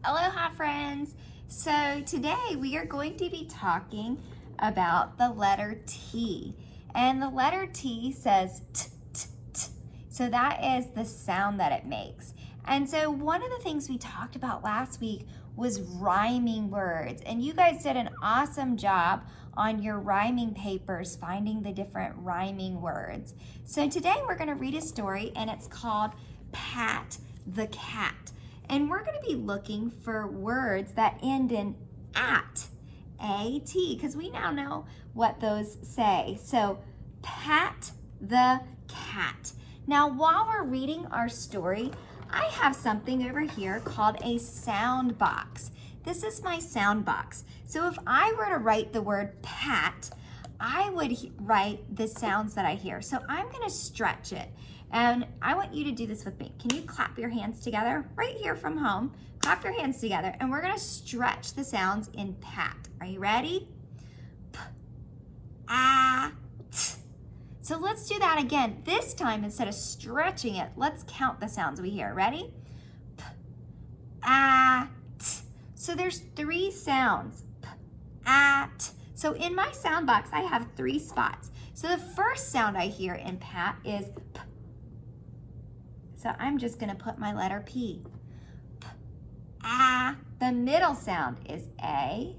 Aloha friends! So today we are going to be talking about the letter T. And the letter T says t, t, t. So that is the sound that it makes. And so one of the things we talked about last week was rhyming words. And you guys did an awesome job on your rhyming papers finding the different rhyming words. So today we're going to read a story and it's called Pat the Cat. And we're going to be looking for words that end in at, A-T, because we now know what those say. So, Pat the Cat. Now, while we're reading our story, I have something over here called a sound box. This is my sound box. So if I were to write the word pat, I would write the sounds that I hear. So I'm going to stretch it. And I want you to do this with me. Can you clap your hands together right here from home? Clap your hands together and we're going to stretch the sounds in pat. Are you ready? P, a, t. So let's do that again. This time, instead of stretching it, let's count the sounds we hear. Ready? P, a, t. So there's 3 sounds. P, a, t. So in my sound box, I have 3 spots. So the first sound I hear in pat is p. So I'm just going to put my letter P. P, a. The middle sound is A.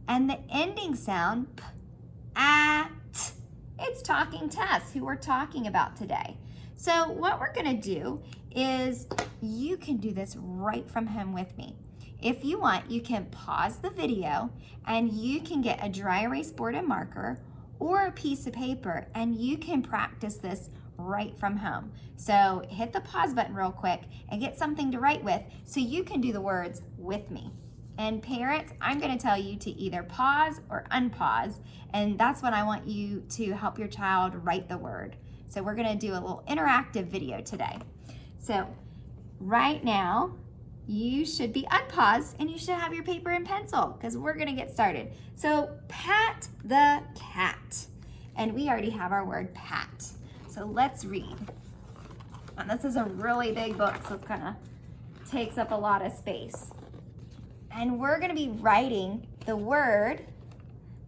And the ending sound, P, a, t. It's Talking Tess, who we're talking about today. So what we're going to do is, you can do this right from home with me. If you want, you can pause the video and you can get a dry erase board and marker or a piece of paper and you can practice this right from home. So hit the pause button real quick and get something to write with so you can do the words with me. And parents, I'm going to tell you to either pause or unpause, and that's when I want you to help your child write the word. So we're going to do a little interactive video today. So right now, you should be unpaused and you should have your paper and pencil because we're going to get started. So Pat the Cat, and we already have our word pat. So let's read. And this is a really big book, so it kind of takes up a lot of space. And we're going to be writing the word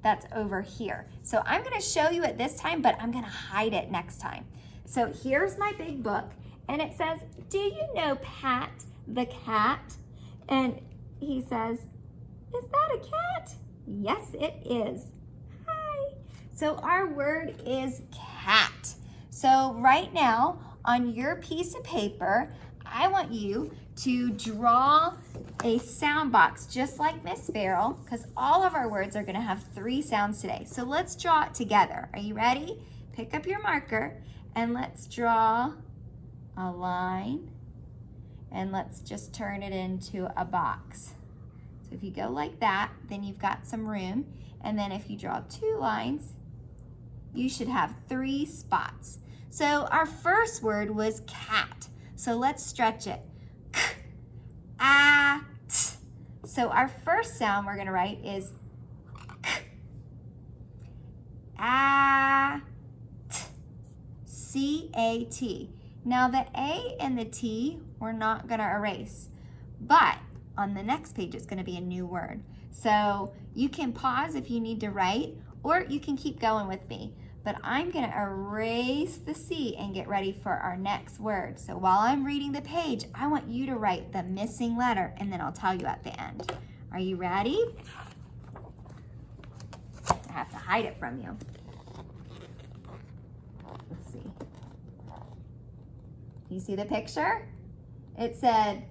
that's over here. So I'm going to show you it this time, but I'm going to hide it next time. So here's my big book, and it says, do you know Pat the Cat? And he says, is that a cat? Yes, it is. Hi. So our word is cat. So right now on your piece of paper, I want you to draw a sound box just like Miss Farrell, because all of our words are going to have 3 sounds today. So let's draw it together. Are you ready? Pick up your marker and let's draw a line and let's just turn it into a box. So if you go like that, then you've got some room. And then if you draw 2 lines, you should have 3 spots. So our first word was cat. So let's stretch it. K, a, t. So our first sound we're going to write is k, a, t, C-A-T. Now the A and the T we're not going to erase, but on the next page it's going to be a new word. So you can pause if you need to write, or you can keep going with me. But I'm going to erase the C and get ready for our next word. So while I'm reading the page, I want you to write the missing letter, and then I'll tell you at the end. Are you ready? I have to hide it from you. Let's see. You see the picture? It said,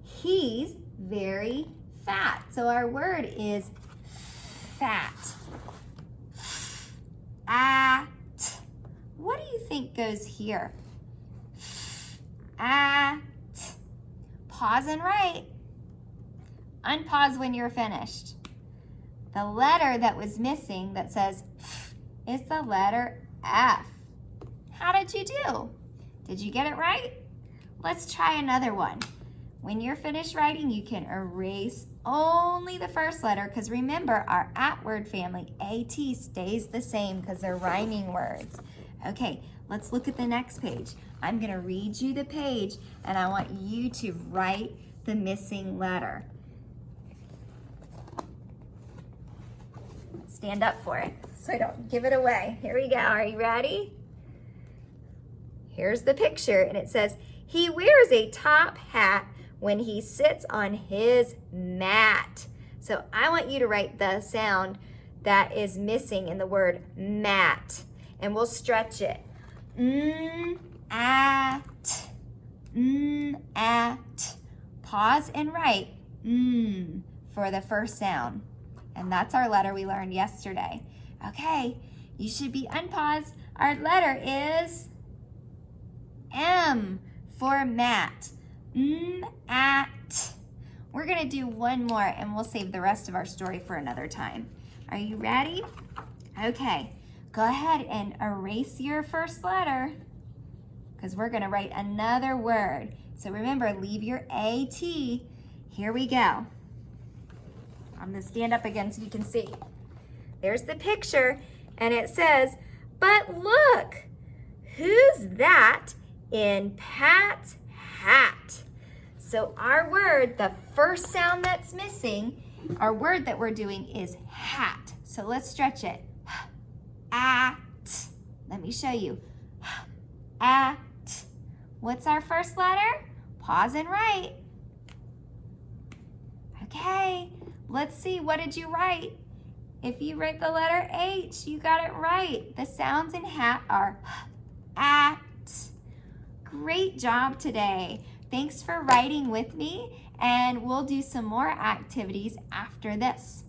he's very fat. So our word is fat. At. What do you think goes here? At. Pause and write. Unpause when you're finished. The letter that was missing that says is the letter F. How did you do? Did you get it right? Let's try another one. When you're finished writing, you can erase only the first letter, because remember, our at word family, AT, stays the same because they're rhyming words. Okay, let's look at the next page. I'm going to read you the page, and I want you to write the missing letter. Stand up for it so I don't give it away. Here we go. Are you ready? Here's the picture, and it says, he wears a top hat when he sits on his mat. So I want you to write the sound that is missing in the word mat, and we'll stretch it. At. At. Pause and write for the first sound. And that's our letter we learned yesterday. Okay, you should be unpaused. Our letter is M for mat. At. We're gonna do one more and we'll save the rest of our story for another time. Are you ready? Okay, go ahead and erase your first letter because we're gonna write another word. So remember, leave your A-T. Here we go. I'm gonna stand up again so you can see. There's the picture, and it says, but look, who's that in Pat's hat? So our word, the first sound that's missing, our word that we're doing is hat. So let's stretch it. At. Let me show you. At. What's our first letter? Pause and write. Okay, let's see, what did you write? If you write the letter H, you got it right. The sounds in hat are at. Great job today. Thanks for writing with me, and we'll do some more activities after this.